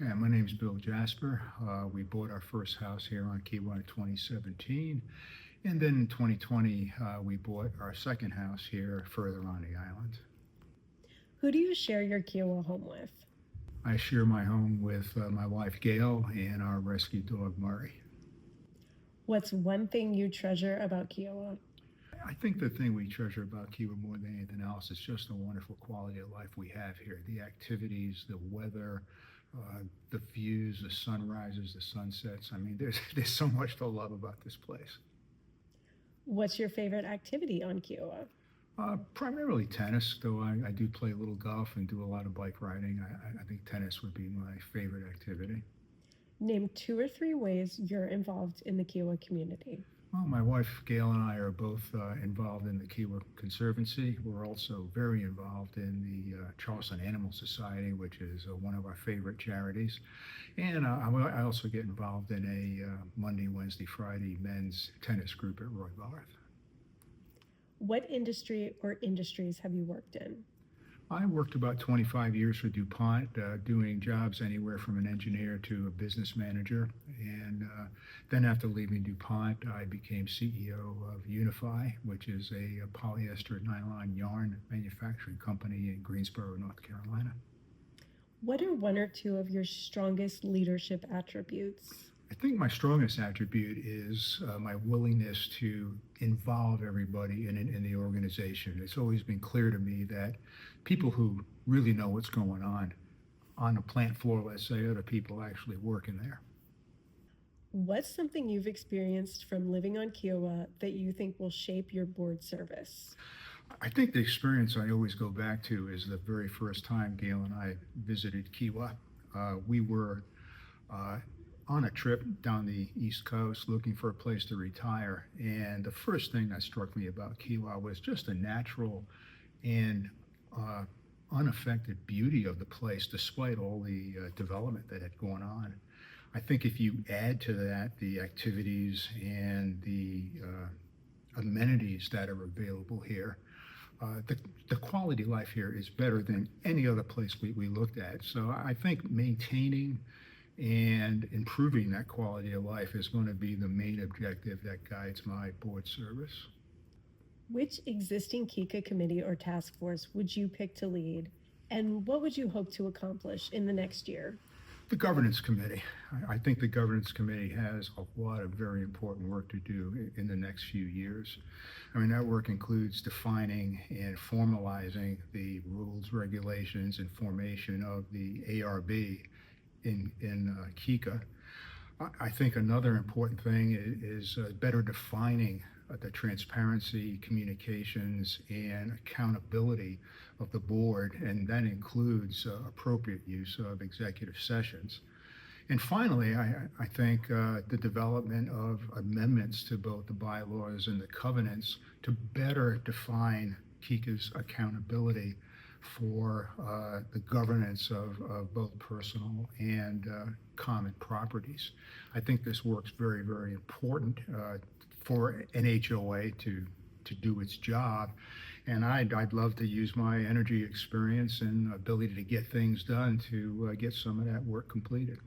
Yeah, my name's Bill Jasper. We bought our first house here on Kiwa in 2017. And then in 2020, we bought our second house here further on the island. Who do you share your Kiowa home with? I share my home with my wife Gail and our rescue dog Murray. What's one thing you treasure about Kiowa? I think the thing we treasure about Kiwa more than anything else is just the wonderful quality of life we have here. The activities, the weather, the views, the sunrises, the sunsets. I mean, there's so much to love about this place. What's your favorite activity on Kiowa? Primarily tennis, though I do play a little golf and do a lot of bike riding. I think tennis would be my favorite activity. Name two or three ways you're involved in the Kiowa community. Well, my wife Gail and I are both involved in the Kiwa Conservancy. We're also very involved in the Charleston Animal Society, which is one of our favorite charities. And I also get involved in a Monday, Wednesday, Friday men's tennis group at Roy Barth. What industry or industries have you worked in? I worked about 25 years for DuPont, doing jobs anywhere from an engineer to a business manager. And then after leaving DuPont, I became CEO of Unify, which is a polyester nylon yarn manufacturing company in Greensboro, North Carolina. What are one or two of your strongest leadership attributes? I think my strongest attribute is my willingness to involve everybody in the organization. It's always been clear to me that people who really know what's going on the plant floor, let's say, are the people actually working there. What's something you've experienced from living on Kiowa that you think will shape your board service? I think the experience I always go back to is the very first time Gail and I visited Kiwa. We were on a trip down the East Coast looking for a place to retire. And the first thing that struck me about Kiwa was just the natural and unaffected beauty of the place, despite all the development that had gone on. I think if you add to that the activities and the amenities that are available here, the quality of life here is better than any other place we looked at. So I think maintaining and improving that quality of life is going to be the main objective that guides my board service. Which existing KICA committee or task force would you pick to lead, and what would you hope to accomplish in the next year? The governance committee. I think the governance committee has a lot of very important work to do in the next few years. I mean, that work includes defining and formalizing the rules, regulations, and formation of the ARB in KICA. I think another important thing is better defining the transparency, communications, and accountability of the board, and that includes appropriate use of executive sessions. And finally, I think the development of amendments to both the bylaws and the covenants to better define KICA's accountability for the governance of both personal and common properties. I think this work's very, very important for an HOA to do its job. And I'd love to use my energy experience and ability to get things done to get some of that work completed.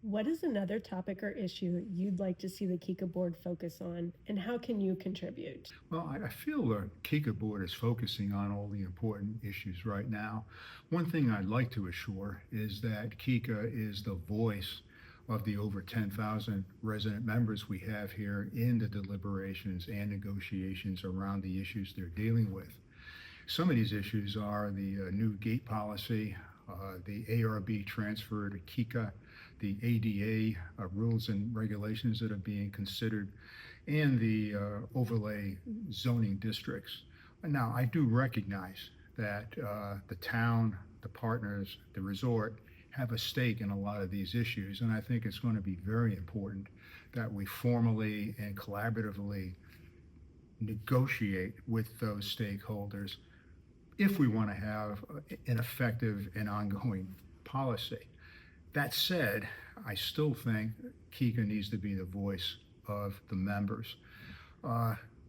What is another topic or issue you'd like to see the KICA board focus on, and how can you contribute? Well, I feel the KICA board is focusing on all the important issues right now. One thing I'd like to assure is that KICA is the voice of the over 10,000 resident members we have here in the deliberations and negotiations around the issues they're dealing with. Some of these issues are the new gate policy, the ARB transfer to KICA, the ADA rules and regulations that are being considered, and the overlay zoning districts. Now, I do recognize that the town, the partners, the resort have a stake in a lot of these issues, and I think it's going to be very important that we formally and collaboratively negotiate with those stakeholders if we want to have an effective and ongoing policy. That said, I still think KICA needs to be the voice of the members.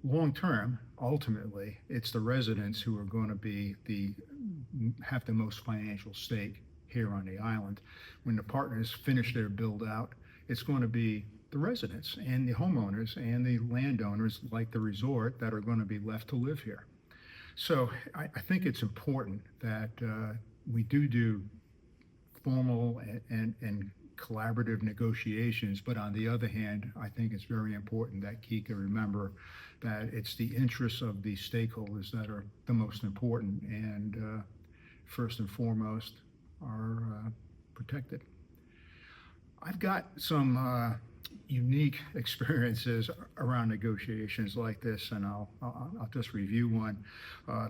Long term, ultimately, it's the residents who are going to have the most financial stake here on the island. When the partners finish their build out, it's going to be the residents and the homeowners and the landowners like the resort that are going to be left to live here. So I think it's important that we do formal and collaborative negotiations, but on the other hand, I think it's very important that Kika remember that it's the interests of the stakeholders that are the most important and first and foremost are protected. I've got some unique experiences around negotiations like this, and I'll just review one.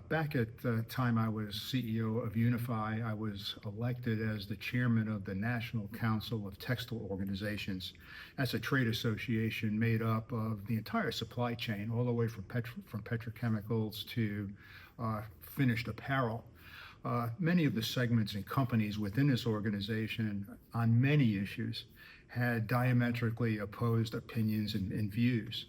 Back at the time I was CEO of Unify, I was elected as the chairman of the National Council of Textile Organizations. That's a trade association made up of the entire supply chain, all the way from petrochemicals to finished apparel. Many of the segments and companies within this organization on many issues had diametrically opposed opinions and views.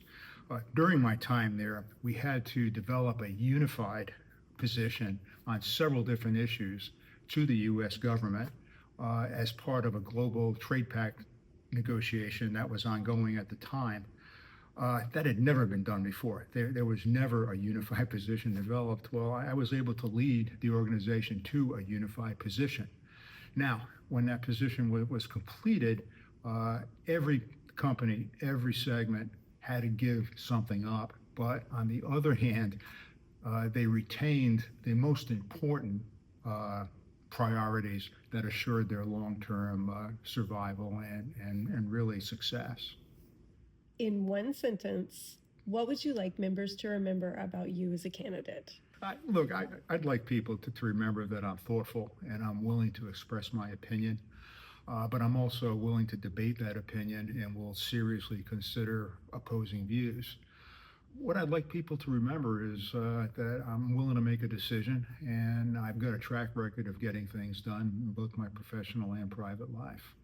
During my time there, we had to develop a unified position on several different issues to the U.S. government as part of a global trade pact negotiation that was ongoing at the time. That had never been done before. There was never a unified position developed. Well, I was able to lead the organization to a unified position. Now, when that position was completed, every company, every segment had to give something up. But on the other hand, they retained the most important priorities that assured their long-term survival and really success. In one sentence, what would you like members to remember about you as a candidate? Look, I'd like people to remember that I'm thoughtful and I'm willing to express my opinion. But I'm also willing to debate that opinion and will seriously consider opposing views. What I'd like people to remember is that I'm willing to make a decision, and I've got a track record of getting things done in both my professional and private life.